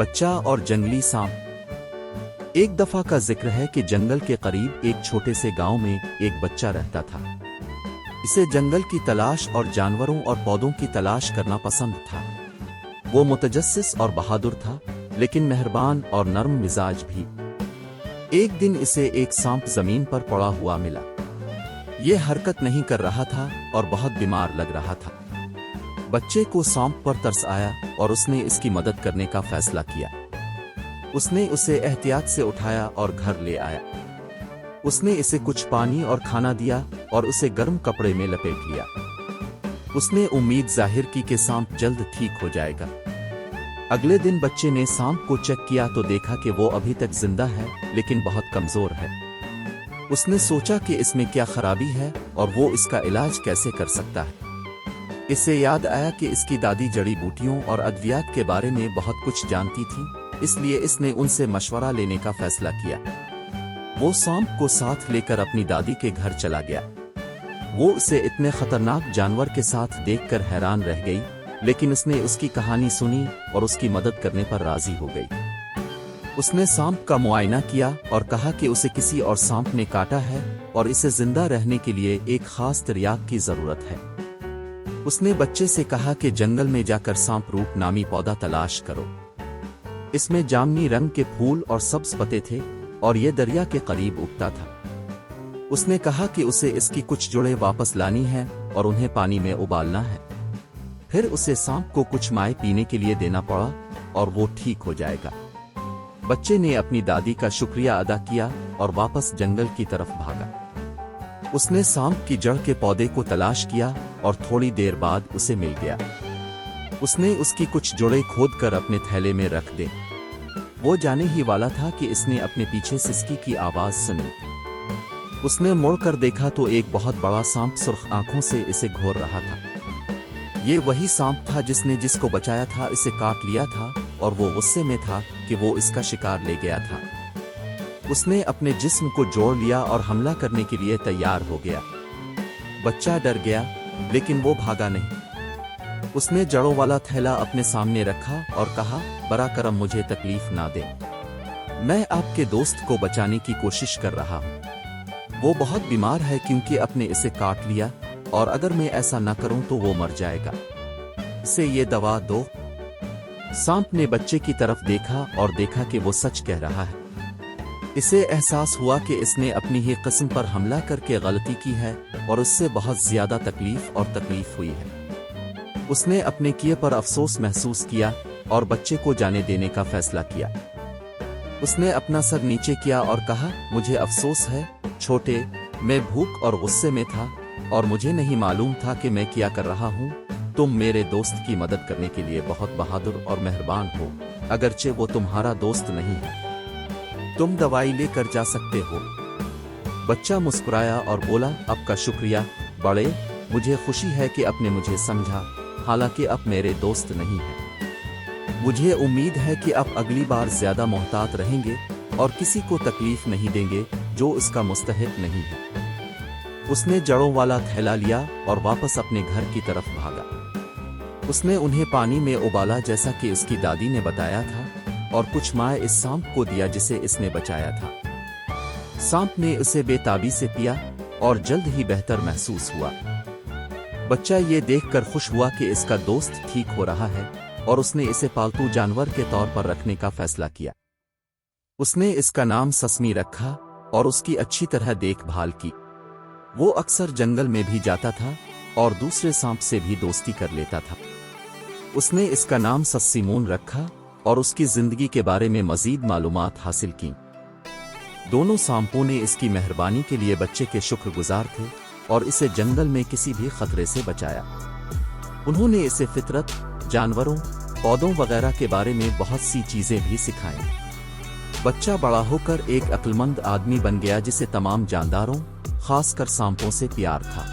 بچہ اور جنگلی سانپ۔ ایک دفعہ کا ذکر ہے کہ جنگل کے قریب ایک چھوٹے سے گاؤں میں ایک بچہ رہتا تھا۔ اسے جنگل کی تلاش اور جانوروں اور پودوں کی تلاش کرنا پسند تھا۔ وہ متجسس اور بہادر تھا، لیکن مہربان اور نرم مزاج بھی۔ ایک دن اسے ایک سانپ زمین پر پڑا ہوا ملا۔ یہ حرکت نہیں کر رہا تھا اور بہت بیمار لگ رہا تھا۔ بچے کو سانپ پر ترس آیا اور اس نے اس کی مدد کرنے کا فیصلہ کیا۔ اس نے اسے احتیاط سے اٹھایا اور گھر لے آیا۔ اس نے اسے کچھ پانی اور کھانا دیا اور اسے گرم کپڑے میں لپیٹ لیا۔ اس نے امید ظاہر کی کہ سانپ جلد ٹھیک ہو جائے گا۔ اگلے دن بچے نے سانپ کو چیک کیا تو دیکھا کہ وہ ابھی تک زندہ ہے، لیکن بہت کمزور ہے۔ اس نے سوچا کہ اس میں کیا خرابی ہے اور وہ اس کا علاج کیسے کر سکتا ہے۔ اسے یاد آیا کہ اس کی دادی جڑی بوٹیوں اور ادویات کے بارے میں بہت کچھ جانتی تھی، اس لیے اس نے ان سے مشورہ لینے کا فیصلہ کیا۔ وہ سانپ کو ساتھ لے کر اپنی دادی کے گھر چلا گیا۔ وہ اسے اتنے خطرناک جانور کے ساتھ دیکھ کر حیران رہ گئی، لیکن اس نے اس کی کہانی سنی اور اس کی مدد کرنے پر راضی ہو گئی۔ اس نے سانپ کا معائنہ کیا اور کہا کہ اسے کسی اور سانپ نے کاٹا ہے اور اسے زندہ رہنے کے لیے ایک خاص تریاک کی ضرورت ہے۔ اس نے بچے سے کہا کہ جنگل میں جا کر سانپ روٹ نامی پودا تلاش کرو۔ اس میں جامنی رنگ کے پھول اور سبز پتے تھے اور یہ دریا کے قریب اگتا تھا۔ اس نے کہا کہ اسے اس کی کچھ جڑیں واپس لانی ہیں اور انہیں پانی میں ابالنا ہے۔ پھر اسے سانپ کو کچھ مائع پینے کے لیے دینا پڑا اور وہ ٹھیک ہو جائے گا۔ بچے نے اپنی دادی کا شکریہ ادا کیا اور واپس جنگل کی طرف بھاگا۔ اس نے سانپ کی جڑ کے پودے کو تلاش کیا اور تھوڑی دیر بعد اسے مل گیا۔ اس نے اس کی کچھ جڑیں کھود کر اپنے تھیلے میں رکھ دے۔ وہ جانے ہی والا تھا کہ اس نے اپنے پیچھے سسکی کی آواز سنی۔ اس نے مڑ کر دیکھا تو ایک بہت بڑا سانپ سرخ آنکھوں سے اسے گھور رہا تھا۔ یہ وہی سانپ تھا جس کو بچایا تھا، اسے کاٹ لیا تھا اور وہ غصے میں تھا کہ وہ اس کا شکار لے گیا تھا۔ اس نے اپنے جسم کو جوڑ لیا اور حملہ کرنے کے لیے تیار ہو گیا۔ بچہ ڈر گیا، لیکن وہ بھاگا نہیں۔ اس نے جڑوں والا تھیلا اپنے سامنے رکھا اور کہا، برا کرم مجھے تکلیف نہ دے، میں آپ کے دوست کو بچانے کی کوشش کر رہا ہوں۔ وہ بہت بیمار ہے کیونکہ آپ نے اسے کاٹ لیا، اور اگر میں ایسا نہ کروں تو وہ مر جائے گا۔ اسے یہ دوا دو۔ سانپ نے بچے کی طرف دیکھا اور دیکھا کہ وہ سچ کہہ رہا ہے۔ اسے احساس ہوا کہ اس نے اپنی ہی قسم پر حملہ کر کے غلطی کی ہے اور اس سے بہت زیادہ تکلیف ہوئی ہے۔ اس نے اپنے کیے پر افسوس محسوس کیا اور بچے کو جانے دینے کا فیصلہ کیا۔ اس نے اپنا سر نیچے کیا اور کہا، مجھے افسوس ہے چھوٹے، میں بھوک اور غصے میں تھا اور مجھے نہیں معلوم تھا کہ میں کیا کر رہا ہوں۔ تم میرے دوست کی مدد کرنے کے لیے بہت بہادر اور مہربان ہو، اگرچہ وہ تمہارا دوست نہیں ہے۔ تم دوائی لے کر جا سکتے ہو۔ بچہ مسکرایا اور بولا، آپ کا شکریہ بڑے، مجھے خوشی ہے کہ آپ نے مجھے سمجھا، حالانکہ آپ میرے دوست نہیں ہیں۔ مجھے امید ہے کہ آپ اگلی بار زیادہ محتاط رہیں گے اور کسی کو تکلیف نہیں دیں گے جو اس کا مستحق نہیں ہے۔ اس نے جڑوں والا تھیلا لیا اور واپس اپنے گھر کی طرف بھاگا۔ اس نے انہیں پانی میں ابالا جیسا کہ اس کی دادی نے بتایا تھا، اور کچھ مائع اس سانپ کو دیا جسے اس نے بچایا تھا۔ سانپ نے اسے بے تابی سے پیا اور جلد ہی بہتر محسوس ہوا۔ بچہ یہ دیکھ کر خوش ہوا کہ اس کا دوست ٹھیک ہو رہا ہے، اور اس نے اسے پالتو جانور کے طور پر رکھنے کا فیصلہ کیا۔ اس نے اس کا نام سسمی رکھا اور اس کی اچھی طرح دیکھ بھال کی۔ وہ اکثر جنگل میں بھی جاتا تھا اور دوسرے سانپ سے بھی دوستی کر لیتا تھا۔ اس نے اس کا نام سسیمون رکھا اور اس کی زندگی کے بارے میں مزید معلومات حاصل کیں۔ دونوں سانپوں نے اس کی مہربانی کے لیے بچے کے شکر گزار تھے اور اسے جنگل میں کسی بھی خطرے سے بچایا۔ انہوں نے اسے فطرت، جانوروں، پودوں وغیرہ کے بارے میں بہت سی چیزیں بھی سکھائیں۔ بچہ بڑا ہو کر ایک عقل مند آدمی بن گیا جسے تمام جانداروں، خاص کر سانپوں سے پیار تھا۔